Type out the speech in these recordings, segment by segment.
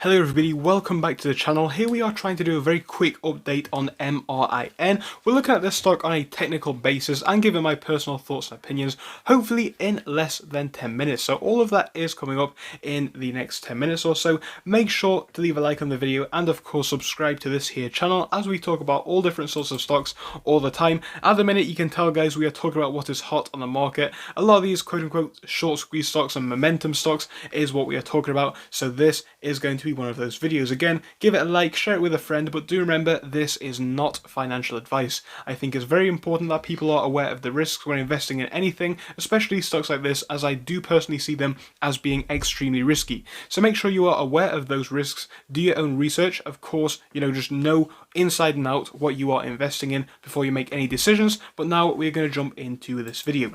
Hello everybody, welcome back to the channel. Here we are trying to do a very quick update on Mrin. We're looking at this stock on a technical basis and giving my personal thoughts and opinions, hopefully in less than 10 minutes. So all of that is coming up in the next 10 minutes or so. Make sure to leave a like on the video and of course subscribe to this here channel as we talk about all different sorts of stocks all the time. At the minute, you can tell guys, we are talking about what is hot on the market. A lot of these quote unquote short squeeze stocks and momentum stocks is what we are talking about. So this is going to be one of those videos. Again, give it a like, share it with a friend, but do remember this is not financial advice. I think it's very important that people are aware of the risks when investing in anything, especially stocks like this, as I do personally see them as being extremely risky. So make sure you are aware of those risks, do your own research, of course, just know inside and out what you are investing in before you make any decisions. But now we're going to jump into this video.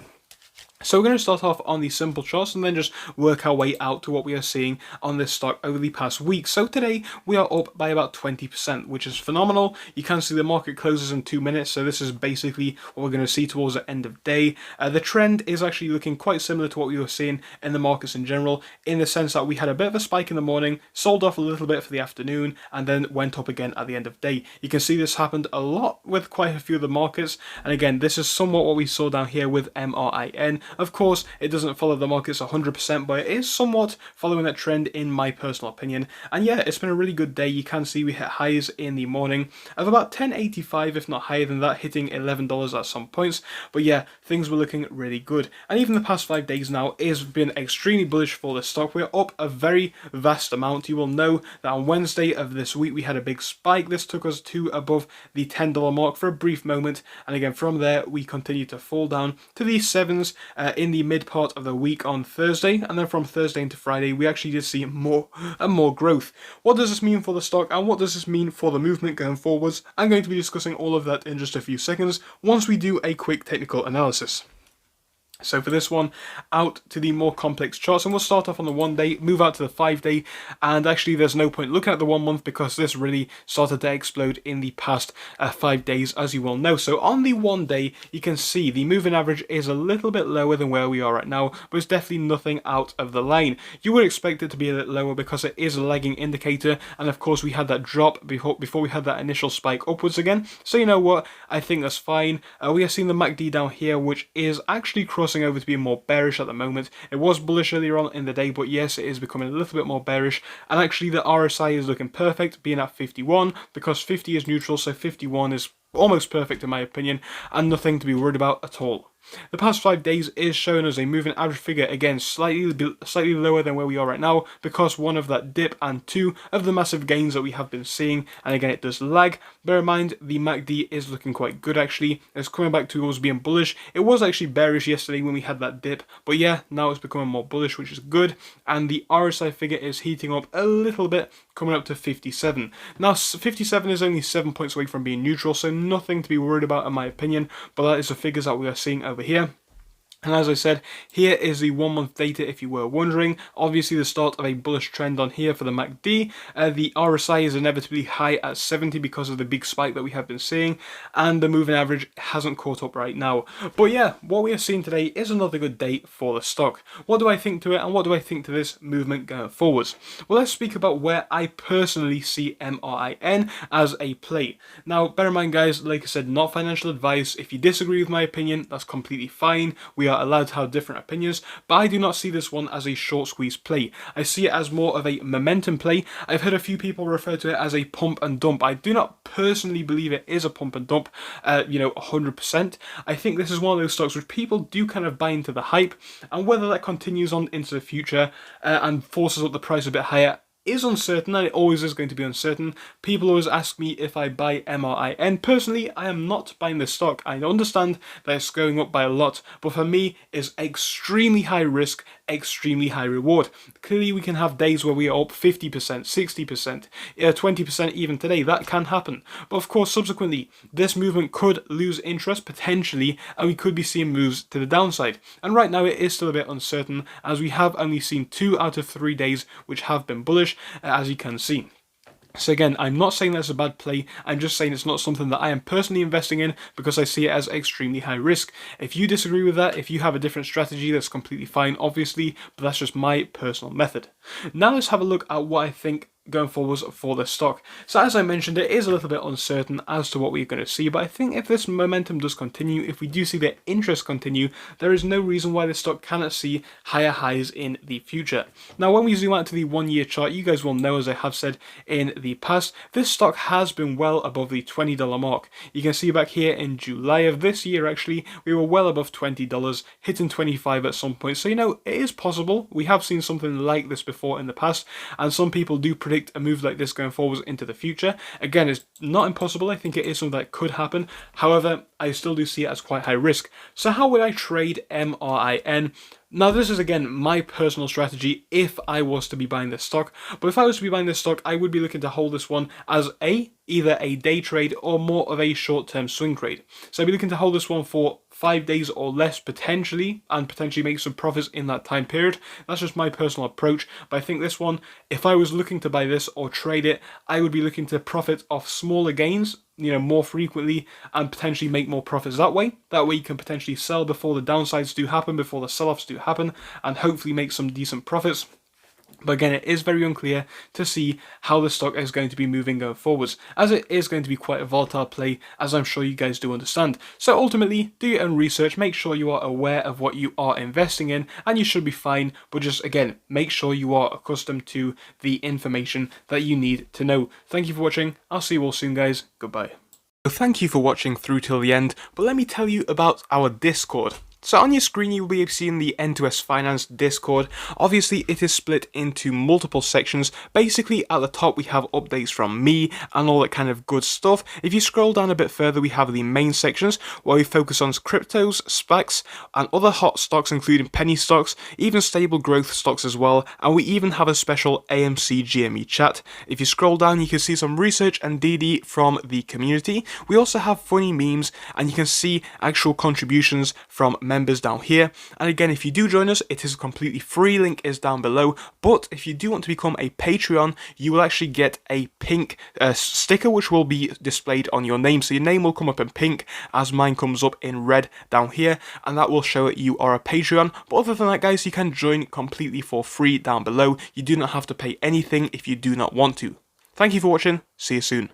So we're going to start off on the simple charts and then just work our way out to what we are seeing on this stock over the past week. So today we are up by about 20%, which is phenomenal. You can see the market closes in 2 minutes, so this is basically what we're going to see towards the end of day. The trend is actually looking quite similar to what we were seeing in the markets in general, in the sense that we had a bit of a spike in the morning, sold off a little bit for the afternoon, and then went up again at the end of day. You can see this happened a lot with quite a few of the markets, and again, this is somewhat what we saw down here with Mrin. Of course, it doesn't follow the markets 100%, but it is somewhat following that trend in my personal opinion. And yeah, it's been a really good day. You can see we hit highs in the morning of about 10.85, if not higher than that, hitting $11 at some points. But yeah, things were looking really good. And even the past 5 days now has been extremely bullish for this stock. We're up a very vast amount. You will know that on Wednesday of this week, we had a big spike. This took us to above the $10 mark for a brief moment. And again, from there, we continued to fall down to the sevens in the mid part of the week on Thursday, and then from Thursday into Friday we actually did see more and more growth. What does this mean for the stock and what does this mean for the movement going forwards? I'm going to be discussing all of that in just a few seconds once we do a quick technical analysis. So for this one, out to the more complex charts, and we'll start off on the 1 day, move out to the 5 day, and actually there's no point looking at the 1 month because this really started to explode in the past 5 days, as you will know. So on the 1 day, you can see the moving average is a little bit lower than where we are right now, but it's definitely nothing out of the line. You would expect it to be a little lower because it is a lagging indicator, and of course we had that drop before we had that initial spike upwards again. So you know what, I think that's fine. We are seeing the MACD down here, which is actually crossing over to be more bearish at the moment. It was bullish earlier on in the day, but yes, it is becoming a little bit more bearish. And actually the RSI is looking perfect, being at 51, because 50 is neutral, so 51 is almost perfect in my opinion, and nothing to be worried about at all. The past 5 days is showing us a moving average figure, again slightly lower than where we are right now, because 1 of that dip and 2 of the massive gains that we have been seeing, and again it does lag. Bear in mind the MACD is looking quite good actually. It's coming back towards being bullish. It was actually bearish yesterday when we had that dip, but yeah, now it's becoming more bullish, which is good, and the RSI figure is heating up a little bit, coming up to 57. Now 57 is only 7 points away from being neutral, so nothing to be worried about in my opinion, but that is the figures that we are seeing over here. And as I said, here is the 1 month data if you were wondering. Obviously the start of a bullish trend on here for the MACD. The RSI is inevitably high at 70 because of the big spike that we have been seeing, and the moving average hasn't caught up right now. But yeah, what we are seeing today is another good day for the stock. What do I think to it, and what do I think to this movement going forwards? Well, let's speak about where I personally see Mrin as a play. Now bear in mind guys, like I said, not financial advice. If you disagree with my opinion, that's completely fine. We are allowed to have different opinions, but I do not see this one as a short squeeze play. I see it as more of a momentum play. I've heard a few people refer to it as a pump and dump. I do not personally believe it is a pump and dump, 100%. I think this is one of those stocks which people do kind of buy into the hype, and whether that continues on into the future and forces up the price a bit higher is uncertain, and it always is going to be uncertain. People always ask me if I buy Mrin. Personally, I am not buying this stock. I understand that it's going up by a lot, but for me, it's extremely high risk, extremely high reward. Clearly, we can have days where we are up 50%, 60%, 20% even today. That can happen. But of course, subsequently, this movement could lose interest potentially, and we could be seeing moves to the downside. And right now, it is still a bit uncertain, as we have only seen 2 out of 3 days which have been bullish, as you can see. So again, I'm not saying that's a bad play, I'm just saying it's not something that I am personally investing in because I see it as extremely high risk. If you disagree with that, if you have a different strategy, that's completely fine, obviously, but that's just my personal method. Now let's have a look at what I think going forwards for the stock. So as I mentioned, it is a little bit uncertain as to what we're going to see, but I think if this momentum does continue, if we do see the interest continue, there is no reason why the stock cannot see higher highs in the future. Now, when we zoom out to the 1 year chart, you guys will know, as I have said in the past, this stock has been well above the $20 mark. You can see back here in July of this year, actually, we were well above $20, hitting 25 at some point. So, you know, it is possible. We have seen something like this before in the past, and some people do predict a move like this going forwards into the future. Again, it's not impossible. I think it is something that could happen. However, I still do see it as quite high risk. So how would I trade MRIN? Now, this is, again, my personal strategy if I was to be buying this stock. But if I was to be buying this stock, I would be looking to hold this one as either a day trade or more of a short-term swing trade. So I'd be looking to hold this one for 5 days or less potentially, and potentially make some profits in that time period. That's just my personal approach. But I think this one, if I was looking to buy this or trade it, I would be looking to profit off smaller gains, you know, more frequently, and potentially make more profits that way. That way you can potentially sell before the downsides do happen, before the sell-offs do happen, and hopefully make some decent profits. But again, it is very unclear to see how the stock is going to be moving going forwards, as it is going to be quite a volatile play, as I'm sure you guys do understand. So ultimately, do your own research, make sure you are aware of what you are investing in, and you should be fine, but just, again, make sure you are accustomed to the information that you need to know. Thank you for watching. I'll see you all soon, guys. Goodbye. So thank you for watching through till the end, but let me tell you about our Discord. So on your screen you will be seeing the N2S Finance Discord. Obviously it is split into multiple sections. Basically at the top we have updates from me and all that kind of good stuff. If you scroll down a bit further we have the main sections where we focus on cryptos, SPACs and other hot stocks including penny stocks, even stable growth stocks as well, and we even have a special AMC GME chat. If you scroll down you can see some research and DD from the community. We also have funny memes and you can see actual contributions from members down here. And again, if you do join us, it is completely free, link is down below. But if you do want to become a Patreon, you will actually get a pink sticker which will be displayed on your name. So your name will come up in pink as mine comes up in red down here, and that will show that you are a Patreon. But other than that, guys, you can join completely for free down below. You do not have to pay anything if you do not want to. Thank you for watching. See you soon.